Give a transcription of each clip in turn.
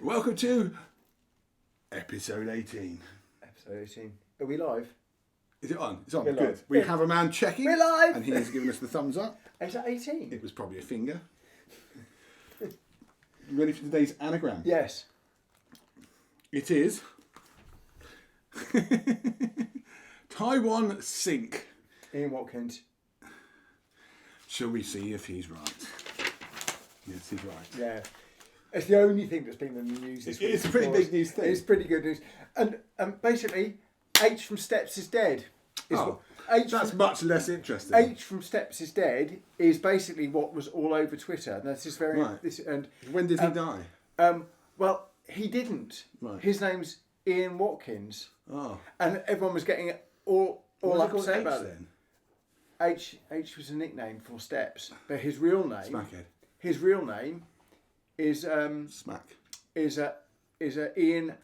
Welcome to episode 18. Episode 18. Are we live? Is it on? It's on. We're Good. live. We have a man checking. We're live! And he has given us the thumbs up. Is that 18? It was probably a finger. You ready for today's anagram? Yes. It is Taiwan sink. Ian Watkins. Shall we see if he's right? Yes, he's right. Yeah. It's the only thing that's been in the news this week. It's a pretty big news thing. It's pretty good news. And basically, H from Steps is dead. That's much less interesting. H from Steps is dead is basically what was all over Twitter. And this is very... Right. And when did he die? well, he didn't. Right. His name's Ian Watkins. Oh. And everyone was getting all upset about it. Then? H was a nickname for Steps, but his real name... Smackhead. His real name is Smack. is Ian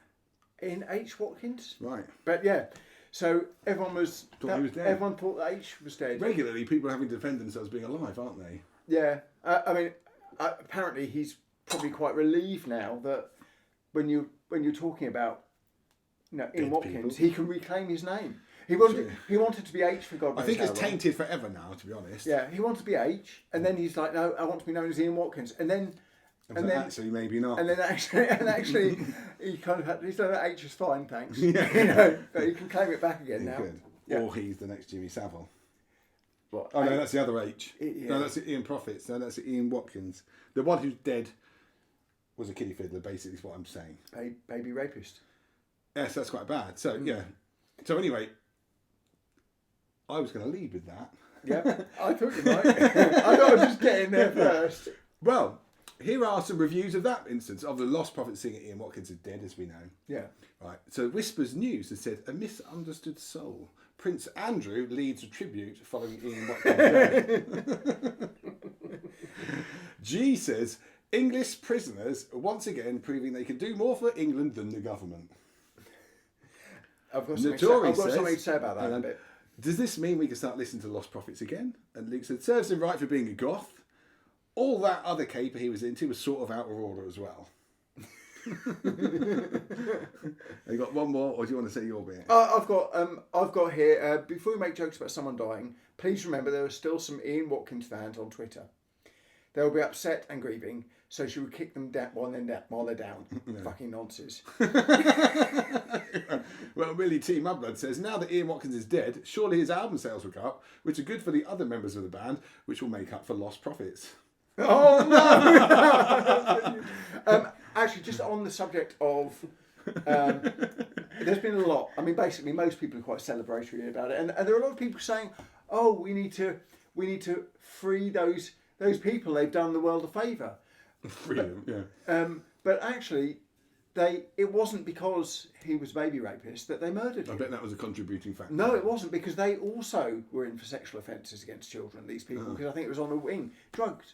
H Watkins. Right. But yeah, so everyone was Thought he was dead. Everyone thought that H was dead. Regularly, people are having to defend themselves being alive, aren't they? Yeah, I mean, apparently he's probably quite relieved now that when you're talking about Ian Dead Watkins, people. he can reclaim his name. He wanted to be H for God knows I think how it's long. tainted forever now, to be honest. Yeah, he wanted to be H, and then he's like, no, I want to be known as Ian Watkins, and then Actually, maybe not. And then actually, he kind of he's done that H is fine, thanks. Yeah. But he can claim it back again He now. could. Yeah. Or he's the next Jimmy Savile. What? Oh, no, that's the other H. Yeah. No, that's Ian Profits. No, that's Ian Watkins. The one who's dead was a kiddie fiddler, basically, is what I'm saying. Baby rapist. Yes, that's quite bad. So, yeah. So, anyway, I was going to lead with that. Yeah, I thought you might. I thought I'd just get in there first. Well, here are some reviews of that instance of the lost prophet singer Ian Watkins is dead, as we know. Yeah. Right. So Whispers News has said, a misunderstood soul. Prince Andrew leads a tribute following Ian Watkins' death. G says, English prisoners once again proving they can do more for England than the government. I've got Notori something to says, say about that in a bit. Does this mean we can start listening to Lost Prophets again? And Luke said, serves him right for being a goth. All that other caper he was into was sort of out of order as well. You got one more, or do you want to say your bit? I've got here. Before we make jokes about someone dying, please remember there are still some Ian Watkins fans on Twitter. They will be upset and grieving, so she would kick them down while they're down. Yeah. Fucking nonsense. Well, Willie T. Mudblood says, now that Ian Watkins is dead, surely his album sales will go up, which are good for the other members of the band, which will make up for lost profits. Oh no! Actually, just on the subject of, there's been a lot. I mean, basically, most people are quite celebratory about it, and there are a lot of people saying, "Oh, we need to free those people. They've done the world a favour." Freedom, yeah. But actually, it wasn't because he was a baby rapist that they murdered him. I bet that was a contributing factor. No, it wasn't, because they also were in for sexual offences against children. These people, because I think it was on a wing, drugs.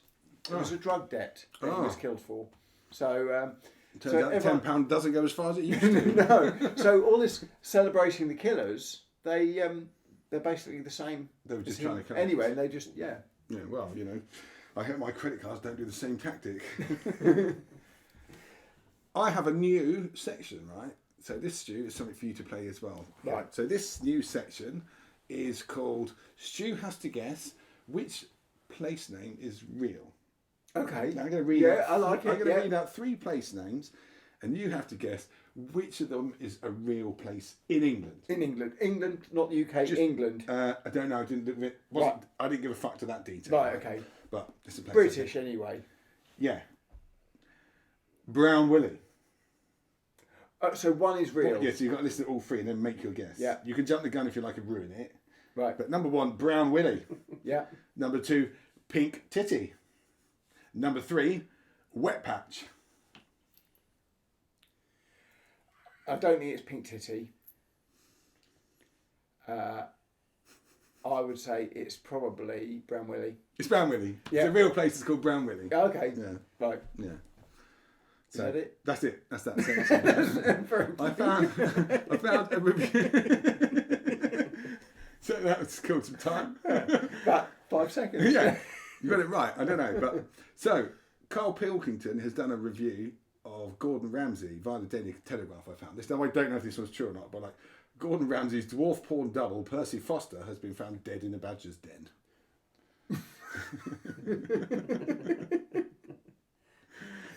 It was a drug debt that he was killed for. So, Turns out £10 doesn't go as far as it used to. No. So all this celebrating the killers, they're basically the same. They were just trying to collect. Anyway, they just Yeah, well, I hope my credit cards don't do the same tactic. I have a new section, right? So this, Stu, is something for you to play as well. Right. So this new section is called Stu Has to Guess Which Place Name is Real. Okay. Now I'm going to read I like it. I'm going to read out 3 place names, and you have to guess which of them is a real place in England. In England, not the UK. England. I don't know. I didn't give a fuck to that detail. Right. Okay. But it's a place. British anyway. Yeah. Brown Willie. So one is real. Yeah, so you've got to listen to all 3 and then make your guess. Yeah. You can jump the gun if you like and ruin it. Right. But number 1, Brown Willie. Yeah. Number 2, Pink Titty. Number 3, Wet Patch. I don't think it's Pink Titty. I would say it's probably Brown Willie. It's Brown Willie. Yeah. It's a real place. It's called Brown Willie. Okay. Yeah. Right. Yeah. So, is that it? That's it. That's that section. I found a review. So that was called some time. About 5 seconds. Yeah. You got it right. I don't know. But so Karl Pilkington has done a review of of Gordon Ramsay via the Daily Telegraph. I found this. Now I don't know if this was true or not, but like Gordon Ramsay's dwarf porn double Percy Foster has been found dead in a badger's den.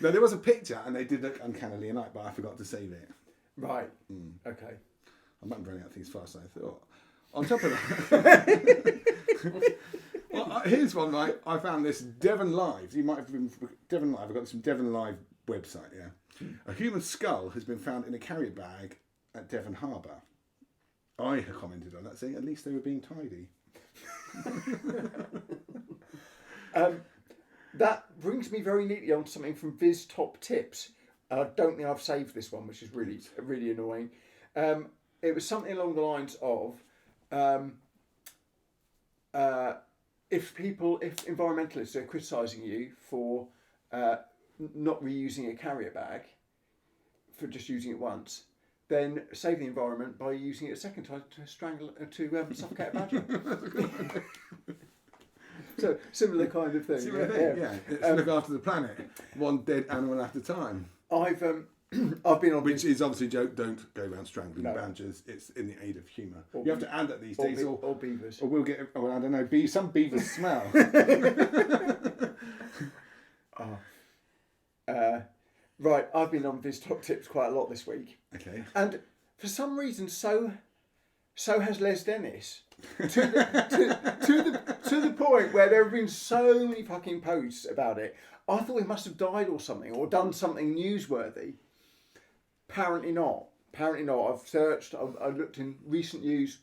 No, there was a picture and they did look uncannily alike, but I forgot to save it. Right. Okay. I might be running out things faster than I thought. On top of that, well, here's one. Right, I found this Devon Live. You might have been Devon Live. I got this from Devon Live website. Yeah, a human skull has been found in a carrier bag at Devon Harbour. I have commented on that, saying at least they were being tidy. That brings me very neatly on to something from Viz Top Tips. I don't think I've saved this one, which is really, really annoying. It was something along the lines of, if environmentalists are criticising you for not reusing a carrier bag, for just using it once, then save the environment by using it a second time to suffocate a badger. So similar kind of thing. Yeah. It's look after the planet, one dead animal at a time. I've been on which is obviously joke. Don't go around strangling badgers. It's in the aid of humour. You have to add that these days, or beavers, or we'll get. Well, I don't know. Some beavers smell. Right, I've been on Viz Top Tips quite a lot this week. Okay. And for some reason, so has Les Dennis. to the point where there have been so many fucking posts about it. I thought he must have died or something, or done something newsworthy. Apparently not. I've searched, I've looked in recent news.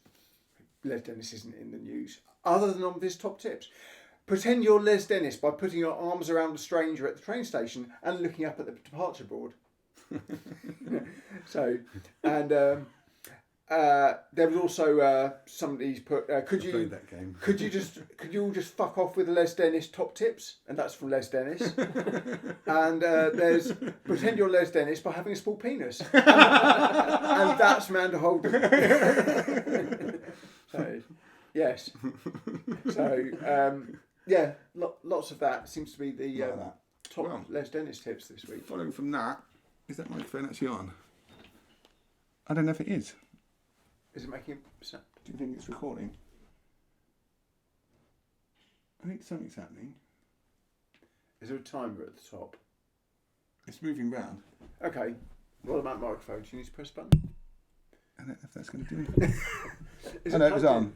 Les Dennis isn't in the news, other than on Viz Top Tips. Pretend you're Les Dennis by putting your arms around a stranger at the train station and looking up at the departure board. There was also somebody's put. Could you all just fuck off with the Les Dennis top tips? And that's from Les Dennis. And there's pretend you're Les Dennis by having a small penis. And that's Amanda Holden. So yes. So lots of that seems to be the top Les Dennis tips this week. Following from that, is that microphone actually on? I don't know if it is. Is it making a sound? Do you think it's recording? I think something's happening. Is there a timer at the top? It's moving round. Okay. What about microphone? Do you need to press a button? I don't know if that's going to do anything. It was on.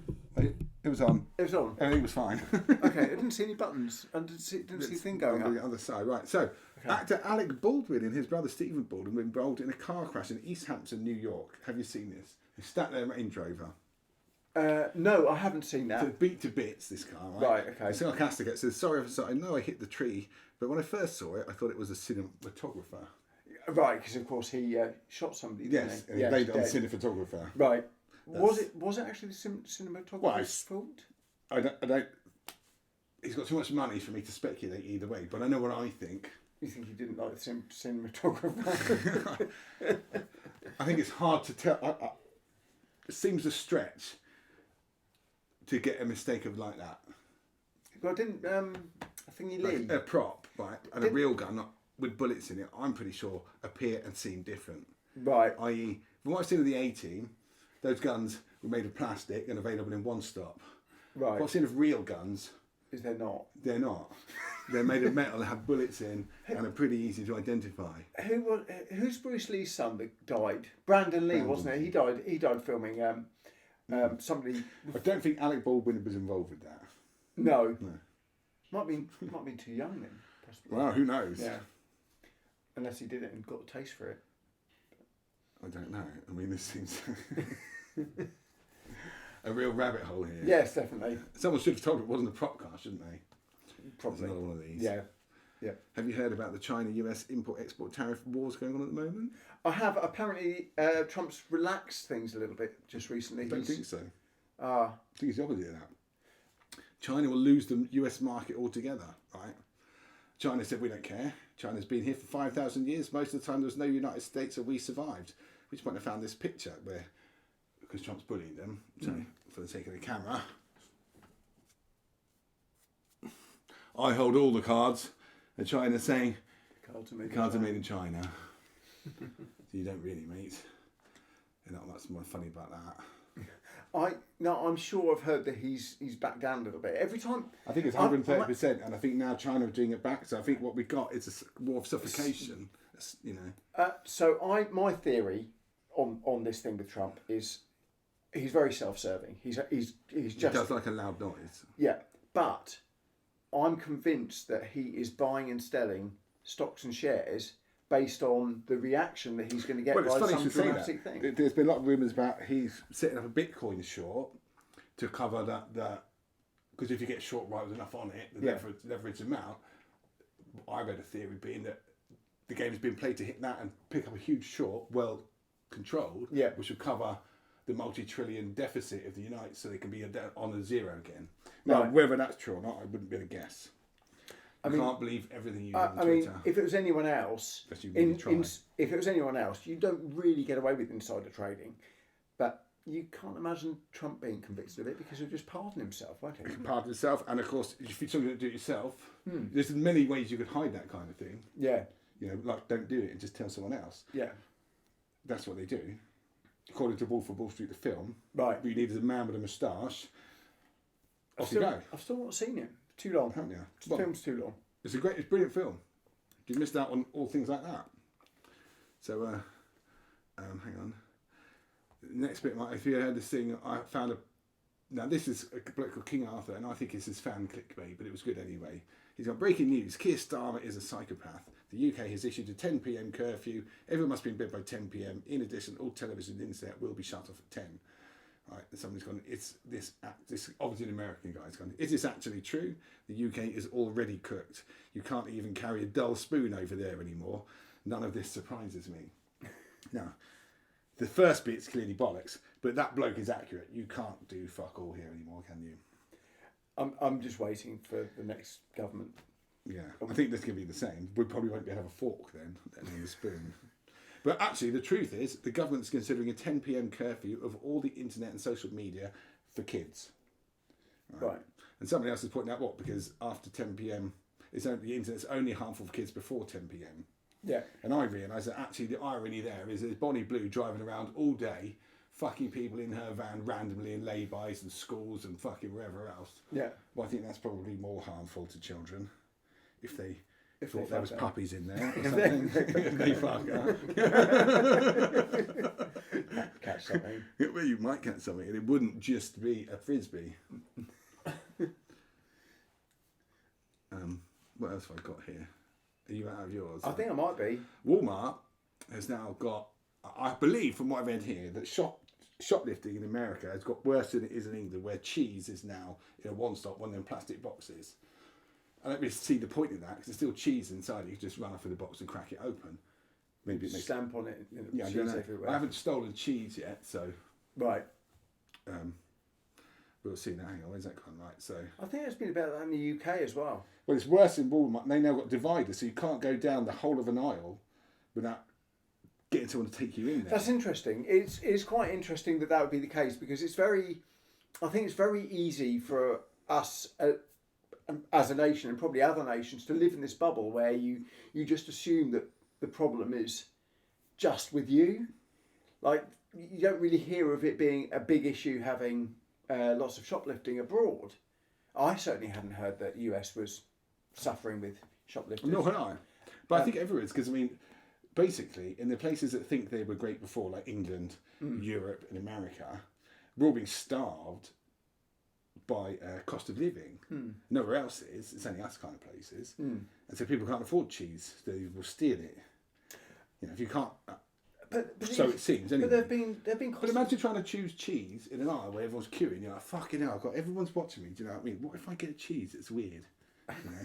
It was on. It was on. Everything was fine. Okay, I didn't see any buttons. I didn't see a thing going on the other side. Right. So, actor Alec Baldwin and his brother Stephen Baldwin were involved in a car crash in East Hampton, New York. Have you seen this? He sat there in Range Rover. No, I haven't seen that. So beat to bits, this car, right? Right, okay. The sarcastic says, sorry, officer, I know I hit the tree, but when I first saw it, I thought it was a cinematographer. Right, because of course he shot somebody. Yes, and he blamed it on the cinematographer. Right. Was it actually the cinematographer's fault? I don't. He's got too much money for me to speculate either way, but I know what I think. You think he didn't like the cinematographer? I think it's hard to tell. It seems a stretch to get a mistake of like that. Well, didn't I think he leave a prop, right, and a real gun with bullets in it? I'm pretty sure appear and seem different. Right. I.e., from what I've seen of the A-Team, those guns were made of plastic and available in one stop. Right. What I've seen of real guns, they're not. They're not. They're made of metal, they have bullets in, and are pretty easy to identify. Who's Bruce Lee's son that died? Brandon Lee, wasn't it? He died filming somebody. I don't think Alec Baldwin was involved with that. No. Might be too young then. Possibly. Well, who knows? Yeah. Unless he did it and got a taste for it. I don't know. I mean, this seems a real rabbit hole here. Yes, definitely. Someone should have told it wasn't a prop car, shouldn't they? Probably. There's another one of these. Yeah. Have you heard about the China-US import-export tariff wars going on at the moment? I have. Apparently, Trump's relaxed things a little bit just recently. I don't think so. I think it's the opposite of that. China will lose the US market altogether, right? China said, we don't care. China's been here for 5,000 years. Most of the time there was no United States, so we survived. At which point I found this picture where, because Trump's bullying them, so for the sake of the camera, I hold all the cards, and China's saying, cards are made in China. You don't really, mate. There's not much more funny about that. I'm sure I've heard that he's backed down a little bit. Every time I think it's 130%, and I think now China are doing it back. So I think what we got is a war of suffocation. You know. So my theory on this thing with Trump is he's very self-serving. He's just He does like a loud noise. Yeah, but I'm convinced that he is buying and selling stocks and shares based on the reaction that he's going to get by some dramatic thing. There's been a lot of rumours about he's setting up a Bitcoin short to cover that because if you get short right with enough on it, the leverage amount. I read a theory being that the game has been played to hit that and pick up a huge short, well controlled, which will cover the multi-trillion deficit of the United, so they can be on a zero again. Now, whether that's true or not, I wouldn't be able to guess. I can't believe everything you read on Twitter. I mean, if it was anyone else, if it was anyone else, you don't really get away with insider trading. But you can't imagine Trump being convicted of it because he'll just pardon himself, won't he? He can pardon himself, and of course, if you're something to do it yourself, there's many ways you could hide that kind of thing. Yeah. You know, like don't do it and just tell someone else. Yeah. That's what they do. According to Wolf of Wall Street, the film, right? You needed a man with a moustache. Off you go. I've still not seen it. Too long. Haven't you? The film's too long. It's a brilliant film. You missed out on all things like that. So, hang on. Next bit, if you heard this thing, I found now this is a bloke called King Arthur, and I think it's his fan clickbait, but it was good anyway. He's got breaking news. Keir Starmer is a psychopath. The UK has issued a 10 p.m. curfew. Everyone must be in bed by 10 p.m. In addition, all television and internet will be shut off at 10. Right, and somebody's gone, it's this obviously an American guy's gone, is this actually true? The UK is already cooked. You can't even carry a dull spoon over there anymore. None of this surprises me. Now, the first bit's clearly bollocks, but that bloke is accurate. You can't do fuck all here anymore, can you? I'm just waiting for the next government. Yeah, I think this could be the same. We probably won't be able to have a fork then and a spoon. But actually, the truth is, the government's considering a 10 p.m. curfew of all the internet and social media for kids. Right. And somebody else is pointing out what? Because after 10 p.m, the internet's only harmful for kids before 10 p.m. Yeah. And I realise that actually the irony there is there's Bonnie Blue driving around all day, fucking people in her van randomly in lay-bys and schools and fucking wherever else. Yeah. Well, I think that's probably more harmful to children if they thought there was puppies in there or something. If they fuck up. Catch something. Well, you might catch something, and it wouldn't just be a frisbee. What else have I got here? Are you out of yours? I think I might be. Walmart has now got, I believe from what I've read here, that shoplifting in America has got worse than it is in England, where cheese is now in a one-stop, one of them plastic boxes. I don't really see the point in that because there's still cheese inside. You can just run off with the box and crack it open. Maybe it makes stamp on it. Yeah, cheese everywhere. I haven't stolen cheese yet, so right. We'll see now. Hang on, where's that gone? Right, so I think it's been about that in the UK as well. Well, it's worse in Walmart. They now got dividers, so you can't go down the whole of an aisle without getting someone to take you in there. That's interesting. It's quite interesting that would be the case because I think it's very easy for us as a nation and probably other nations to live in this bubble where you just assume that the problem is just with you. Like, you don't really hear of it being a big issue having lots of shoplifting abroad. I certainly hadn't heard that US was suffering with shoplifting. Nor had I. But I think everywhere is because, I mean, basically, in the places that think they were great before, like England, Europe and America, we're all being starved by cost of living. Nowhere else is. It's only us kind of places. And so people can't afford cheese. They will steal it. You know, if you can't... But so it seems, anyway. But they've been. But imagine trying to choose cheese in an aisle where everyone's queuing. You're like, fucking hell, everyone's watching me. Do you know what I mean? What if I get a cheese? It's weird. You know,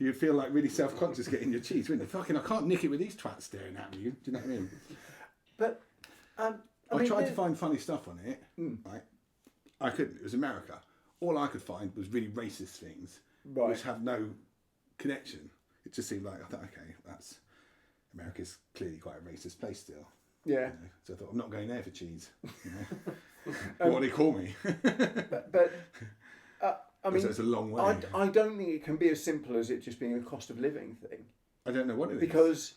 you'd feel like really self-conscious getting your cheese, wouldn't you? Fucking, I can't nick it with these twats staring at me. Do you know what I mean? But I tried to find funny stuff on it. Right, I couldn't. It was America. All I could find was really racist things, which have no connection. It just seemed like I thought, okay, that's America's clearly quite a racist place still. Yeah. You know? So I thought, I'm not going there for cheese. You know? What do they call me? but I mean, so it's a long way. I don't think it can be as simple as it just being a cost of living thing. I don't know what it is. Because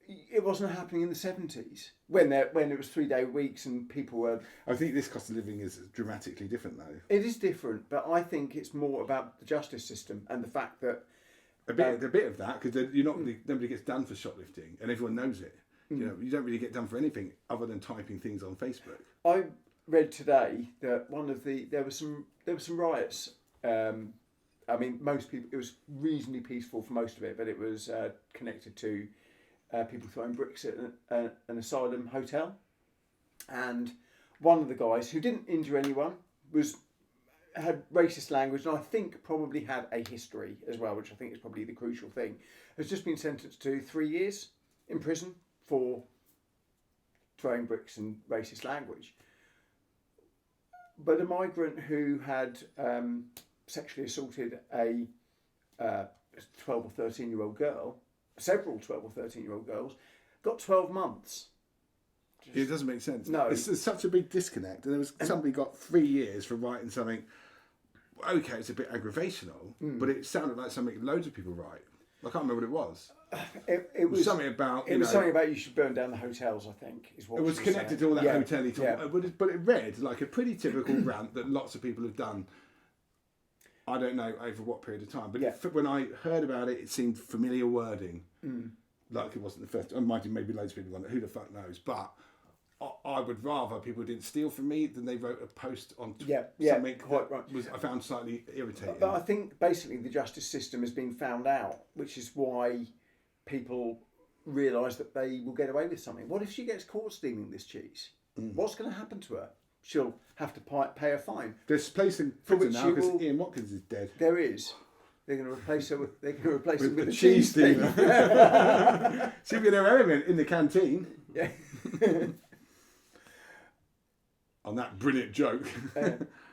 it wasn't happening in the 70s when it was 3-day weeks and people were. I think this cost of living is dramatically different though. It is different, but I think it's more about the justice system and the fact that a bit of that, because nobody gets done for shoplifting and everyone knows it. You know, you don't really get done for anything other than typing things on Facebook. I read today that there were some riots. I mean, most people, it was reasonably peaceful for most of it, but it was connected to people throwing bricks at an asylum hotel. And one of the guys, who didn't injure anyone, had racist language, and I think probably had a history as well, which I think is probably the crucial thing, has just been sentenced to 3 years in prison for throwing bricks and racist language. But a migrant who had sexually assaulted a 12 or 13-year-old girl, several 12 or 13-year-old girls, got 12 months. It doesn't make sense. No. There's such a big disconnect. And somebody got 3 years for writing something. Okay, it's a bit aggravational, but it sounded like something loads of people write. I can't remember what it was. It was something about. It was something about you should burn down the hotels, I think. Is what it was connected to all that hotel-y talk. Yeah. But it read like a pretty typical rant that lots of people have done. I don't know over what period of time, but when I heard about it, it seemed familiar wording. Like it wasn't the first. Maybe loads of people wonder who the fuck knows, but I would rather people didn't steal from me than they wrote a post on something quite right. I found slightly irritating. But I think basically the justice system has been found out, which is why people realise that they will get away with something. What if she gets caught stealing this cheese? What's going to happen to her? She'll have to pay a fine. There's a place in prison now because Ian Watkins is dead. There is. They're going to replace her with. They're going to replace him with a cheese stealer. She'll be their element in the canteen. Yeah. On that brilliant joke.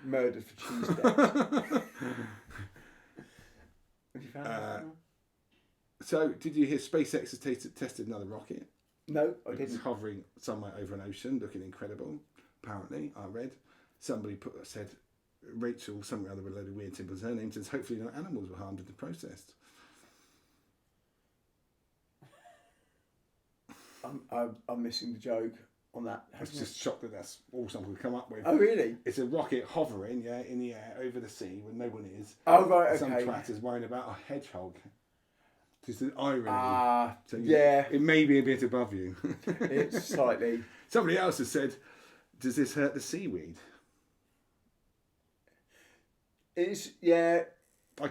Murdered for cheese debts. Have you found that? So, did you hear SpaceX has tested another rocket? No, I didn't. It's hovering somewhere over an ocean, looking incredible. Apparently, I read. Somebody said Rachel, somewhere other with a load of weird symbols. Her name says, hopefully no animals were harmed in the process. I'm missing the joke on that. I was just shocked that that's all someone could come up with. Oh, really? It's a rocket hovering, in the air over the sea when no one is. Oh, right, okay. Some twat is worrying about a hedgehog. Just an irony. So it may be a bit above you. It's slightly. Somebody else has said, does this hurt the seaweed? I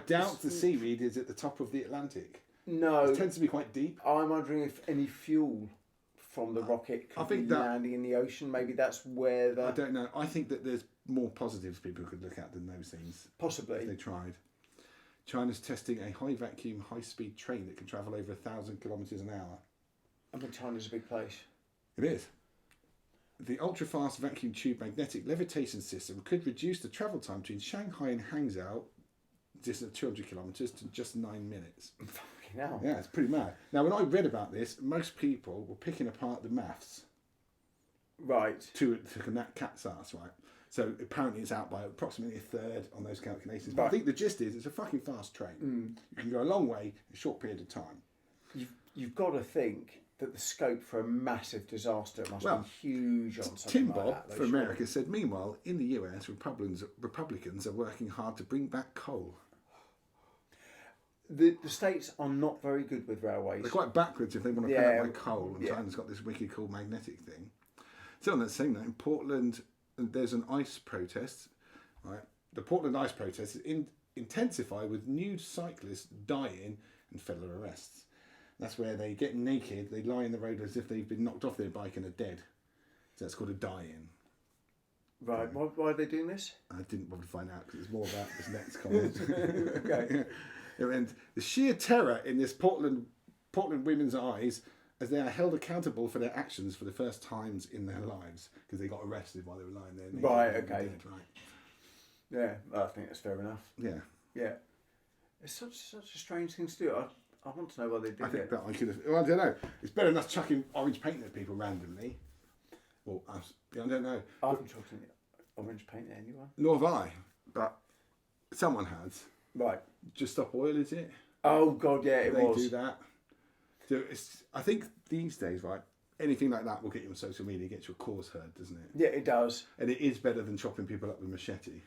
doubt the seaweed is at the top of the Atlantic. No. It tends to be quite deep. I'm wondering if any fuel from the rocket could be landing in the ocean. Maybe that's where I don't know. I think that there's more positives people could look at than those things. Possibly. If they tried. China's testing a high vacuum, high speed train that can travel over 1,000 kilometres an hour. I mean, China's a big place. It is. The ultra fast vacuum tube magnetic levitation system could reduce the travel time between Shanghai and Hangzhou, distance of 200 kilometres, to just 9 minutes. Fucking hell. Yeah, it's pretty mad. Now, when I read about this, most people were picking apart the maths. Right. To that cat's ass, right? So apparently it's out by approximately a third on those calculations. But I think the gist is it's a fucking fast train. You can go a long way in a short period of time. You've got to think that the scope for a massive disaster must be huge on something Tim like Bob that. from America said, meanwhile, in the US, Republicans are working hard to bring back coal. The states are not very good with railways. They're quite backwards if they want to bring back coal, and China's got this wicked cool magnetic thing. So on that same note, in Portland, there's an ice protest. Right, the Portland ice protest is intensify with nude cyclists dying and federal arrests. That's where they get naked, they lie in the road as if they've been knocked off their bike and are dead. So that's called a die-in. Right, why are they doing this? I didn't bother to find out because it's more about this next comment. Okay. And the sheer terror in this Portland women's eyes as they are held accountable for their actions for the first times in their lives because they got arrested while they were lying there. Right, okay. Dead, right. Yeah, I think that's fair enough. Yeah. Yeah. It's such a strange thing to do. I want to know why they did it. I think that I could have. Well, I don't know. It's better than us chucking orange paint at people randomly. Or us. I don't know. I haven't chucked any orange paint at anyone. Nor have I. But someone has. Right. Just Stop Oil, is it? Oh, God, yeah, it was. They do that. So I think these days, right, anything like that will get you on social media, gets your cause heard, doesn't it? Yeah, it does. And it is better than chopping people up with machete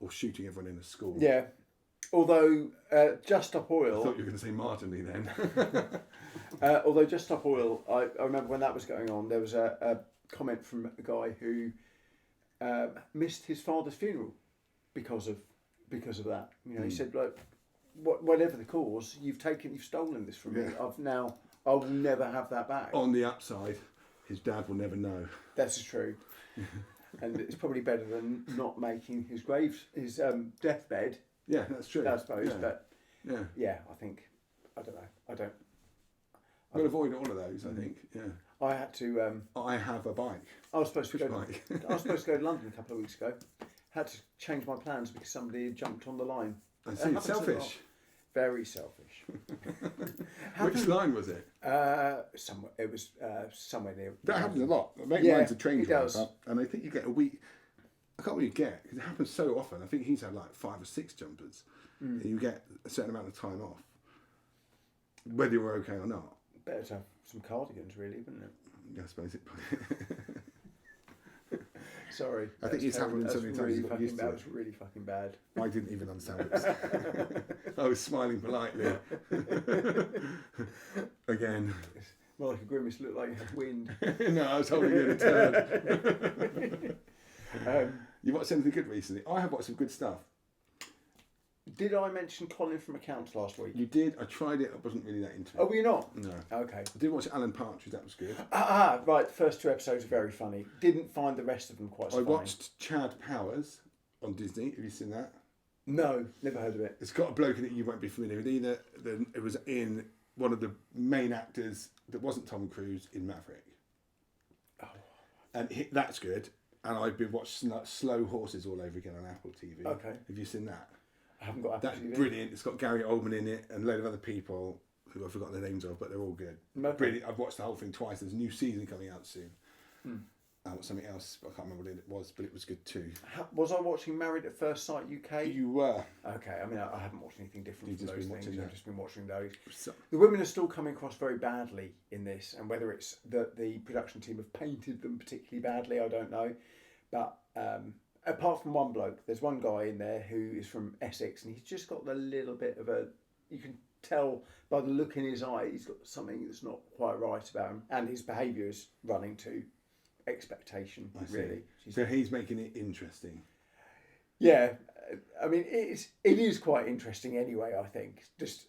or shooting everyone in a school. Yeah. Although Just Stop Oil... I thought you were going to say marginally then. Although Just Stop Oil, I remember when that was going on, there was a comment from a guy who missed his father's funeral because of that. You know, he said, like, whatever the cause, you've stolen this from me. I will never have that back. On the upside, his dad will never know. That's true. And it's probably better than not making his deathbed. Yeah, that's true. I suppose, yeah. but yeah, I don't know. We'll avoid all of those, I think. Yeah. I had to. I have a bike. I was supposed to go. Bike. I was supposed to go to London a couple of weeks ago. Had to change my plans because somebody had jumped on the line. I see. Selfish. Very selfish. Which line was it? Somewhere. It was somewhere near. That happens a lot. Mine's a train driver, and I think you get a week. I can't really get because it happens so often. I think he's had like 5 or 6 jumpers, and you get a certain amount of time off, whether you're okay or not. Better to have some cardigans, really, wouldn't it? Yeah, I suppose it. Sorry. I think it's happened so many times. That was really fucking bad. I didn't even understand what it was. I was smiling politely. Again. Well, like a grimace looked like you had wind. No, I was holding in a turd. You watched anything good recently? I have watched some good stuff. Did I mention Colin from Accounts last week? You did. I tried it. I wasn't really that into it. Oh, were you not? No. Okay. I did watch Alan Partridge. That was good. Right. First 2 episodes are very funny. Didn't find the rest of them quite so funny. I watched Chad Powers on Disney. Have you seen that? No, never heard of it. It's got a bloke in it you won't be familiar with either. It was in one of the main actors that wasn't Tom Cruise in Maverick. Oh. And that's good. And I've been watching Slow Horses all over again on Apple TV. Okay. Have you seen that? I haven't got Apple TV. That's brilliant. It's got Gary Oldman in it and a load of other people who I've forgotten the names of, but they're all good. Okay. Brilliant. I've watched the whole thing twice. There's a new season coming out soon. Something else, I can't remember what it was, but it was good too. Was I watching Married at First Sight UK? You were. Okay, I mean, I haven't watched anything different from those things. I've just been watching those. So, the women are still coming across very badly in this, and whether it's that the production team have painted them particularly badly, I don't know. But apart from one bloke, there's one guy in there who is from Essex, and he's just got a little bit of a... You can tell by the look in his eye, he's got something that's not quite right about him, and his behaviour is running to expectation, really. So he's making it interesting. Yeah, I mean, it is quite interesting anyway, I think, just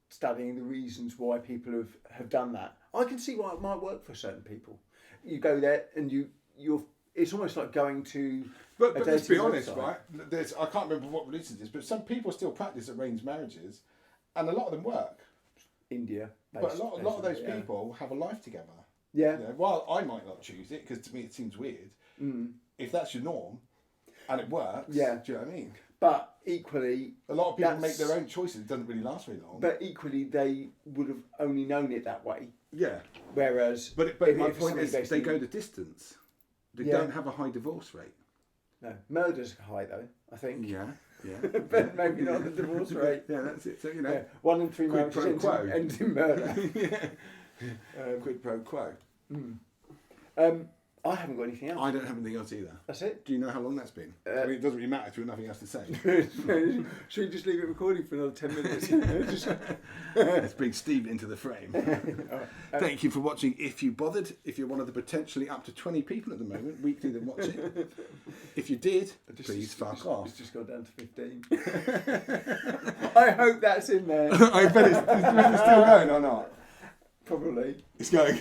studying the reasons why people have done that. I can see why it might work for certain people. You go there and you're it's almost like going to But let's be honest, website. right? I can't remember what religion it is, but some people still practice arranged marriages, and a lot of them work. India. But a lot of those people have a life together. Yeah. You know, while I might not choose it, because to me it seems weird, if that's your norm, and it works, do you know what I mean? But equally... A lot of people make their own choices. It doesn't really last very long. But equally, they would have only known it that way. Yeah. Whereas... But my point is, they go the distance. They don't have a high divorce rate. No. Murder's high, though, I think. Yeah. But maybe not the divorce rate. Yeah, that's it. So, you know... 1 in 3 marriages ends in murder. Quid pro quo. I haven't got anything else. I don't have anything else either. That's it. Do you know how long that's been? I mean, it doesn't really matter if you've nothing else to say. Should we just leave it recording for another 10 minutes? Let's bring Steve into the frame. Thank you for watching. If you bothered, if you're one of the potentially up to 20 people at the moment weekly that watch it, if you did, please fuck off. It's just gone down to 15. I hope that's in there. I bet it's still going or not. Probably. It's going.